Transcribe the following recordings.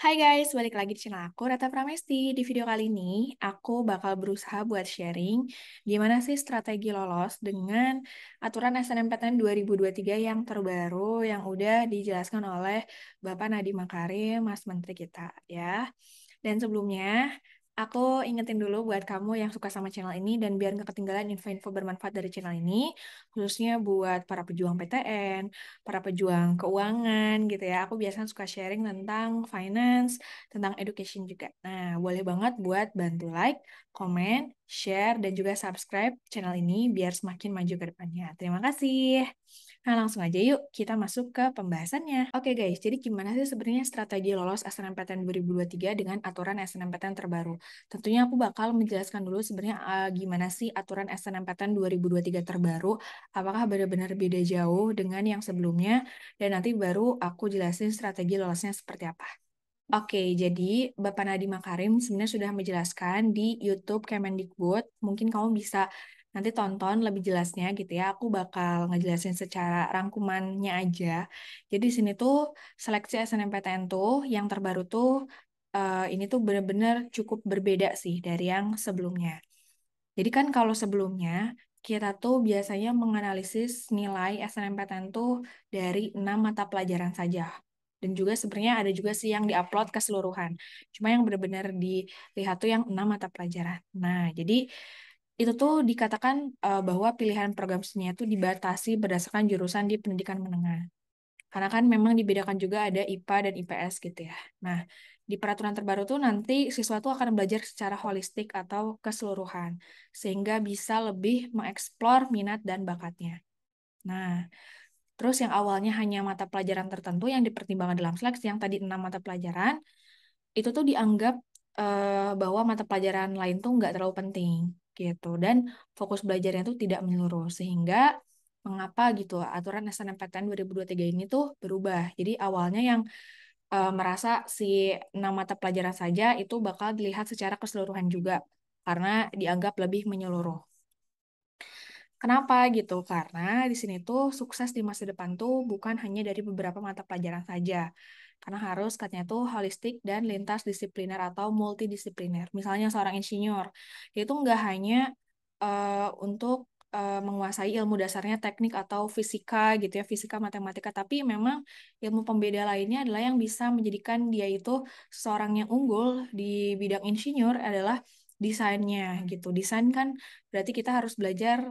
Hai guys, balik lagi di channel aku, Rata Pramesti. Di video kali ini, aku bakal berusaha buat sharing gimana sih strategi lolos dengan aturan SNMPTN 2023 yang terbaru yang udah dijelaskan oleh Bapak Nadiem Makarim, Mas Menteri kita ya. Dan sebelumnya, aku ingetin dulu buat kamu yang suka sama channel ini dan biar nggak ketinggalan info-info bermanfaat dari channel ini, khususnya buat para pejuang PTN, para pejuang keuangan gitu ya. Aku biasanya suka sharing tentang finance, tentang education juga. Nah, boleh banget buat bantu like, komen, share, dan juga subscribe channel ini biar semakin maju ke depannya. Terima kasih. Nah, langsung aja yuk kita masuk ke pembahasannya. Oke guys, jadi gimana sih sebenarnya strategi lolos SNMPTN 2023 dengan aturan SNMPTN terbaru? Tentunya aku bakal menjelaskan dulu sebenarnya gimana sih aturan SNMPTN 2023 terbaru, apakah benar-benar beda jauh dengan yang sebelumnya, dan nanti baru aku jelasin strategi lolosnya seperti apa. Oke, jadi Bapak Nadiem Makarim sebenarnya sudah menjelaskan di YouTube Kemendikbud. Mungkin kamu bisa nanti tonton lebih jelasnya gitu ya. Aku bakal ngejelasin secara rangkumannya aja. Jadi di sini tuh seleksi SNMPTN tuh yang terbaru tuh ini tuh benar-benar cukup berbeda sih dari yang sebelumnya. Jadi kan kalau sebelumnya kita tuh biasanya menganalisis nilai SNMPTN tuh dari 6 mata pelajaran saja. Dan juga sebenarnya ada juga sih yang diupload keseluruhan. Cuma yang benar-benar dilihat tuh yang 6 mata pelajaran. Nah, jadi itu tuh dikatakan bahwa pilihan program studinya tuh dibatasi berdasarkan jurusan di pendidikan menengah. Karena kan memang dibedakan juga ada IPA dan IPS gitu ya. Nah, di peraturan terbaru tuh nanti siswa tuh akan belajar secara holistik atau keseluruhan, sehingga bisa lebih mengeksplor minat dan bakatnya. Nah, terus yang awalnya hanya mata pelajaran tertentu yang dipertimbangkan dalam seleksi, yang tadi 6 mata pelajaran, itu tuh dianggap bahwa mata pelajaran lain tuh nggak terlalu penting gitu. Dan fokus belajarnya tuh tidak menyeluruh, sehingga mengapa gitu aturan SNMPTN 2023 ini tuh berubah. Jadi awalnya yang merasa si 6 mata pelajaran saja itu bakal dilihat secara keseluruhan juga karena dianggap lebih menyeluruh. Kenapa gitu? Karena di sini tuh sukses di masa depan tuh bukan hanya dari beberapa mata pelajaran saja. Karena harus katanya tuh holistik dan lintas disipliner atau multidisipliner. Misalnya seorang insinyur, dia itu nggak hanya untuk menguasai ilmu dasarnya teknik atau fisika gitu ya, fisika matematika, tapi memang ilmu pembeda lainnya adalah yang bisa menjadikan dia itu seorang yang unggul di bidang insinyur adalah desainnya gitu. Desain kan berarti kita harus belajar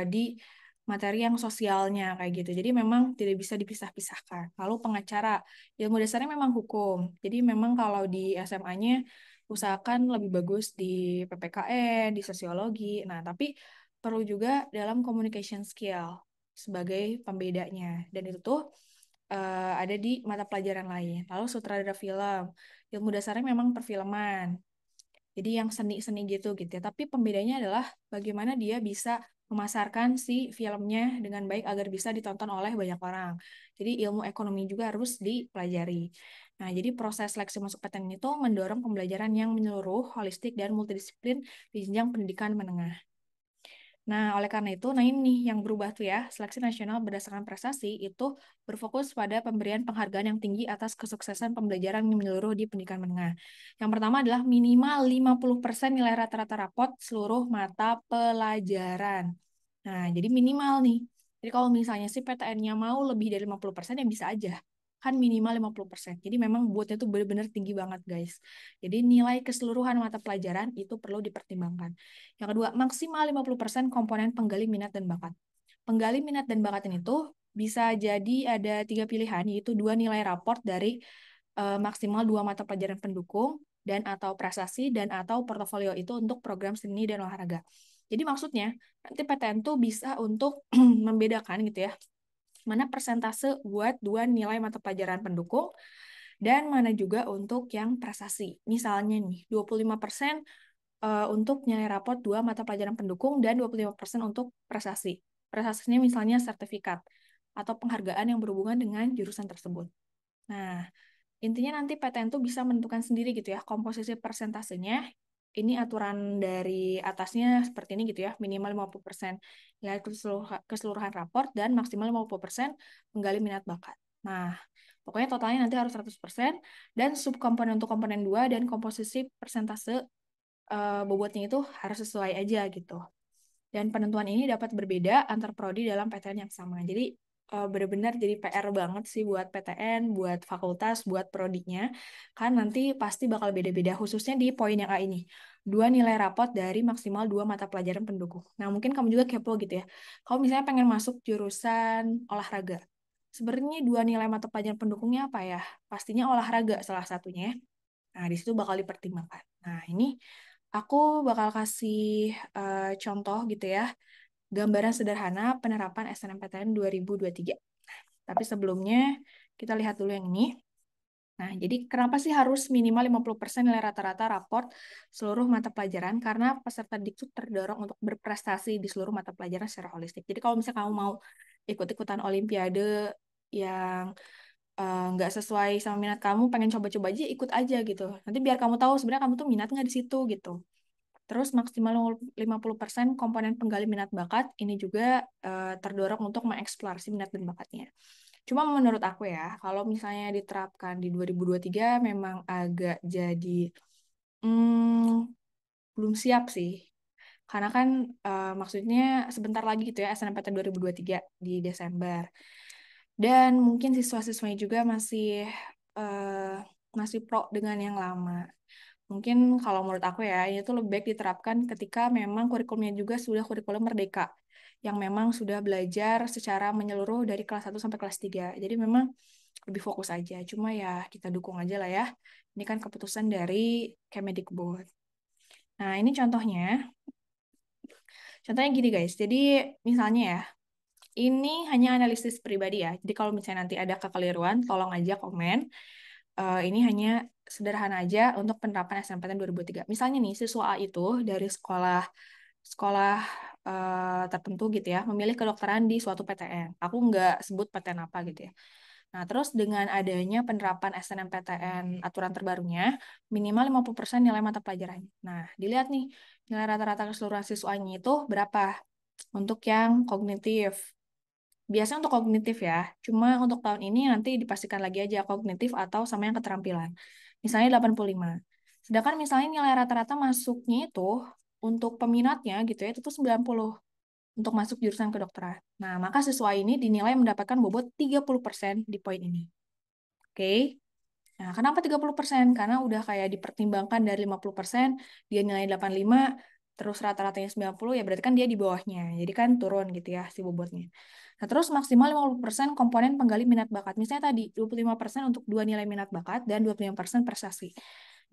di materi yang sosialnya kayak gitu. Jadi memang tidak bisa dipisah-pisahkan. Lalu pengacara, ilmu dasarnya memang hukum. Jadi memang kalau di SMA-nya usahakan lebih bagus di PPKN, di sosiologi. Nah, tapi perlu juga dalam communication skill sebagai pembedanya. Dan itu tuh ada di mata pelajaran lain. Lalu sutradara film, ilmu dasarnya memang perfilman. Jadi yang seni-seni gitu ya. Tapi pembedanya adalah bagaimana dia bisa memasarkan si filmnya dengan baik agar bisa ditonton oleh banyak orang. Jadi ilmu ekonomi juga harus dipelajari. Nah, jadi proses seleksi masuk PTN itu mendorong pembelajaran yang menyeluruh, holistik, dan multidisiplin di jenjang pendidikan menengah. Nah, oleh karena itu, nah ini yang berubah tuh ya, seleksi nasional berdasarkan prestasi itu berfokus pada pemberian penghargaan yang tinggi atas kesuksesan pembelajaran yang menyeluruh di pendidikan menengah. Yang pertama adalah minimal 50% nilai rata-rata rapot seluruh mata pelajaran. Nah, jadi minimal nih. Jadi kalau misalnya si PTN-nya mau lebih dari 50% ya bisa aja. Kan minimal 50%. Jadi memang buatnya tuh benar-benar tinggi banget, guys. Jadi nilai keseluruhan mata pelajaran itu perlu dipertimbangkan. Yang kedua, maksimal 50% komponen penggali minat dan bakat. Penggali minat dan bakat ini tuh bisa jadi ada 3 pilihan, yaitu 2 nilai raport dari maksimal 2 mata pelajaran pendukung dan atau prestasi dan atau portofolio itu untuk program seni dan olahraga. Jadi maksudnya nanti PTN tuh bisa untuk membedakan gitu ya, mana persentase buat 2 nilai mata pelajaran pendukung dan mana juga untuk yang prestasi. Misalnya nih, 25% untuk nilai raport 2 mata pelajaran pendukung dan 25% untuk prestasi. Prestasinya misalnya sertifikat atau penghargaan yang berhubungan dengan jurusan tersebut. Nah, intinya nanti PTN tuh bisa menentukan sendiri gitu ya, komposisi persentasenya. Ini aturan dari atasnya seperti ini gitu ya, minimal 50% nilai keseluruhan raport dan maksimal 50% menggali minat bakat. Nah, pokoknya totalnya nanti harus 100% dan subkomponen untuk komponen 2 dan komposisi persentase bobotnya itu harus sesuai aja gitu. Dan penentuan ini dapat berbeda antar prodi dalam PTN yang sama. Jadi benar-benar jadi PR banget sih buat PTN, buat fakultas, buat prodinya. Kan nanti pasti bakal beda-beda, khususnya di poin yang A ini. 2 nilai rapot dari maksimal 2 mata pelajaran pendukung. Nah, mungkin kamu juga kepo gitu ya. Kalau misalnya pengen masuk jurusan olahraga, sebenarnya 2 nilai mata pelajaran pendukungnya apa ya? Pastinya olahraga salah satunya ya. Nah, di situ bakal dipertimbangkan. Nah, ini aku bakal kasih contoh gitu ya, gambaran sederhana penerapan SNMPTN 2023. Tapi sebelumnya, kita lihat dulu yang ini. Nah, jadi kenapa sih harus minimal 50% nilai rata-rata raport seluruh mata pelajaran? Karena peserta didik itu terdorong untuk berprestasi di seluruh mata pelajaran secara holistik. Jadi kalau misalnya kamu mau ikut-ikutan olimpiade yang nggak sesuai sama minat kamu, pengen coba-coba aja, ikut aja gitu. Nanti biar kamu tahu sebenarnya kamu tuh minat nggak di situ gitu. Terus maksimal 50% komponen penggali minat bakat, ini juga terdorong untuk mengeksplorasi minat dan bakatnya. Cuma menurut aku ya, kalau misalnya diterapkan di 2023 memang agak jadi hmm, belum siap sih. Karena kan maksudnya sebentar lagi gitu ya SNMPTN 2023 di Desember. Dan mungkin siswa-siswanya juga masih pro dengan yang lama. Mungkin kalau menurut aku ya, ini tuh lebih baik diterapkan ketika memang kurikulumnya juga sudah kurikulum merdeka, yang memang sudah belajar secara menyeluruh dari kelas 1 sampai kelas 3. Jadi memang lebih fokus aja. Cuma ya kita dukung aja lah ya. Ini kan keputusan dari Kemendikbud. Nah, ini contohnya. Contohnya gini guys. Jadi misalnya ya, ini hanya analisis pribadi ya. Jadi kalau misalnya nanti ada kekeliruan, tolong aja komen. Ini hanya sederhana aja untuk penerapan SNMPTN 2003. Misalnya nih, siswa A itu dari sekolah sekolah tertentu gitu ya, memilih kedokteran di suatu PTN. Aku nggak sebut PTN apa gitu ya. Nah, terus dengan adanya penerapan SNMPTN aturan terbarunya, minimal 50% nilai mata pelajarannya. Nah, dilihat nih, nilai rata-rata keseluruhan siswanya itu berapa untuk yang kognitif. Biasanya untuk kognitif ya, cuma untuk tahun ini nanti dipastikan lagi aja kognitif atau sama yang keterampilan. Misalnya 85. Sedangkan misalnya nilai rata-rata masuknya itu untuk peminatnya gitu ya, itu tuh 90 untuk masuk jurusan kedokteran. Nah, maka siswa ini dinilai mendapatkan bobot 30% di poin ini. Oke. Nah, kenapa 30%? Karena udah kayak dipertimbangkan dari 50%, dia nilai 85, terus rata-ratanya 90, ya berarti kan dia di bawahnya. Jadi kan turun gitu ya si bobotnya. Nah, terus maksimal 50% komponen penggali minat bakat. Misalnya tadi, 25% untuk 2 nilai minat bakat dan 25% prestasi.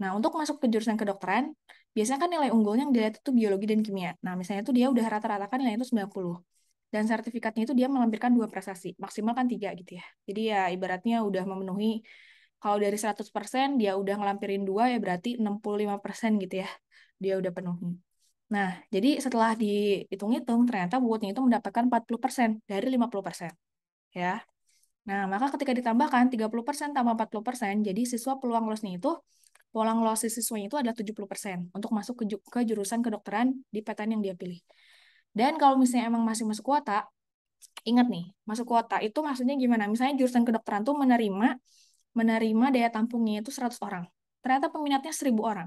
Nah, untuk masuk ke jurusan kedokteran, biasanya kan nilai unggulnya yang dilihat itu biologi dan kimia. Nah, misalnya itu dia udah rata-rata kan nilai itu 90. Dan sertifikatnya itu dia melampirkan 2 prestasi. Maksimal kan 3 gitu ya. Jadi ya ibaratnya udah memenuhi, kalau dari 100% dia udah ngelampirin 2 ya berarti 65% gitu ya. Dia udah penuhi. Nah, jadi setelah dihitung-hitung ternyata bobotnya itu mendapatkan 40% dari 50%. Ya. Nah, maka ketika ditambahkan 30% tambah 40%, jadi siswa peluang lolos siswanya itu adalah 70% untuk masuk ke jurusan kedokteran di PTN yang dia pilih. Dan kalau misalnya emang masih masuk kuota, ingat nih, masuk kuota itu maksudnya gimana? Misalnya jurusan kedokteran tuh menerima daya tampungnya itu 100 orang. Ternyata peminatnya 1000 orang.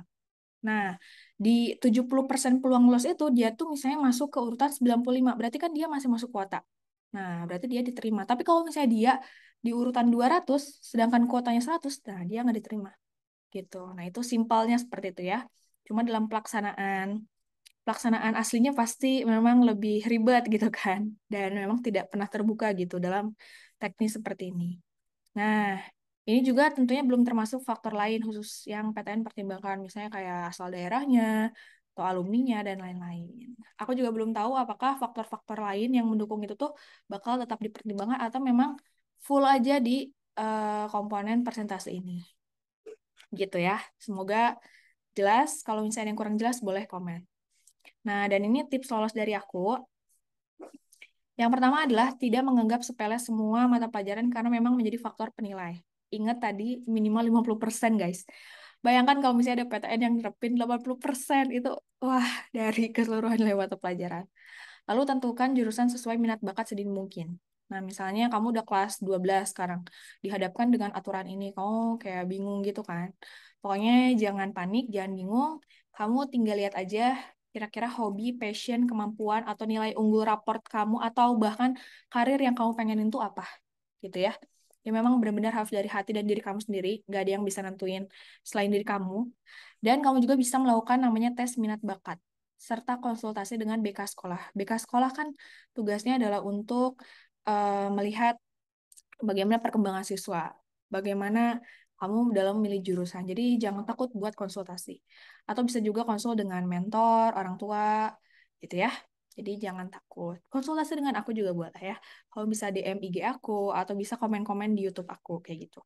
Nah, di 70% peluang lolos itu dia tuh misalnya masuk ke urutan 95, berarti kan dia masih masuk kuota. Nah, berarti dia diterima. Tapi kalau misalnya dia di urutan 200, sedangkan kuotanya 100, nah dia nggak diterima. Gitu. Nah, itu simpelnya seperti itu ya. Cuma dalam pelaksanaan aslinya pasti memang lebih ribet gitu kan. Dan memang tidak pernah terbuka gitu dalam teknis seperti ini. Nah, ini juga tentunya belum termasuk faktor lain khusus yang PTN pertimbangkan, misalnya kayak asal daerahnya, atau alumninya, dan lain-lain. Aku juga belum tahu apakah faktor-faktor lain yang mendukung itu tuh bakal tetap dipertimbangkan atau memang full aja di komponen persentase ini. Gitu ya. Semoga jelas. Kalau misalnya yang kurang jelas, boleh komen. Nah, dan ini tips lolos dari aku. Yang pertama adalah tidak menganggap sepele semua mata pelajaran karena memang menjadi faktor penilai. Ingat tadi minimal 50% guys. Bayangkan kalau misalnya ada PTN yang nerapin 80% itu, wah, dari keseluruhan nilai mata pelajaran. Lalu tentukan jurusan sesuai minat bakat sedini mungkin. Nah, misalnya kamu udah kelas 12 sekarang, dihadapkan dengan aturan ini, kamu kayak bingung gitu kan. Pokoknya jangan panik, jangan bingung, kamu tinggal lihat aja kira-kira hobi, passion, kemampuan, atau nilai unggul raport kamu, atau bahkan karir yang kamu pengenin itu apa, gitu ya. Ya memang benar-benar harus dari hati dan diri kamu sendiri, nggak ada yang bisa nentuin selain diri kamu. Dan kamu juga bisa melakukan namanya tes minat bakat, serta konsultasi dengan BK sekolah. BK sekolah kan tugasnya adalah untuk melihat bagaimana perkembangan siswa, bagaimana kamu dalam memilih jurusan. Jadi jangan takut buat konsultasi. Atau bisa juga konsul dengan mentor, orang tua, gitu ya. Jadi jangan takut. Konsultasi dengan aku juga boleh ya. Kalau bisa DM IG aku, atau bisa komen-komen di YouTube aku, kayak gitu.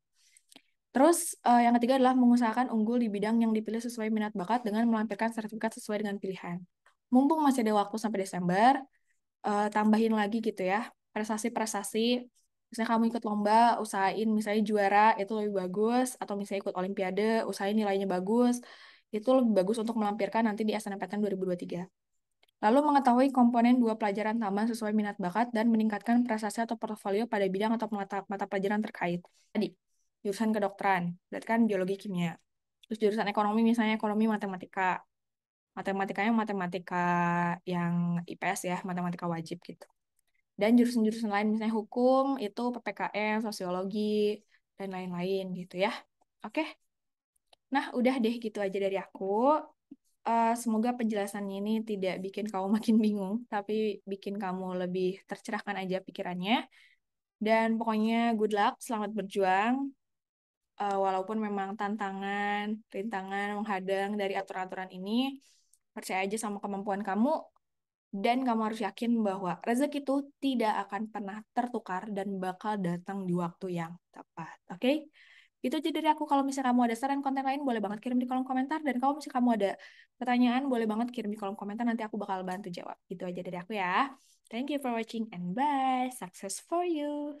Terus yang ketiga adalah mengusahakan unggul di bidang yang dipilih sesuai minat bakat dengan melampirkan sertifikat sesuai dengan pilihan. Mumpung masih ada waktu sampai Desember, tambahin lagi gitu ya, prestasi-prestasi. Misalnya kamu ikut lomba, usahain misalnya juara itu lebih bagus, atau misalnya ikut olimpiade, usahain nilainya bagus, itu lebih bagus untuk melampirkan nanti di SNMPTN 2023. Lalu mengetahui komponen dua pelajaran tambahan sesuai minat bakat dan meningkatkan prestasi atau portofolio pada bidang atau mata pelajaran terkait. Tadi, jurusan kedokteran, berarti kan biologi kimia. Terus jurusan ekonomi misalnya ekonomi matematika. Matematikanya matematika yang IPS ya, matematika wajib gitu. Dan jurusan-jurusan lain misalnya hukum, itu PPKN, sosiologi, dan lain-lain gitu ya. Oke, nah udah deh gitu aja dari aku. Semoga penjelasannya ini tidak bikin kamu makin bingung, tapi bikin kamu lebih tercerahkan aja pikirannya. Dan pokoknya good luck, selamat berjuang. Walaupun memang tantangan, rintangan menghadang dari aturan-aturan ini, percaya aja sama kemampuan kamu, dan kamu harus yakin bahwa rezeki itu tidak akan pernah tertukar dan bakal datang di waktu yang tepat. Oke? Itu aja dari aku. Kalau misalnya kamu ada saran konten lain, boleh banget kirim di kolom komentar. Dan kalau misalnya kamu ada pertanyaan, boleh banget kirim di kolom komentar. Nanti aku bakal bantu jawab. Itu aja dari aku ya. Thank you for watching and bye. Success for you.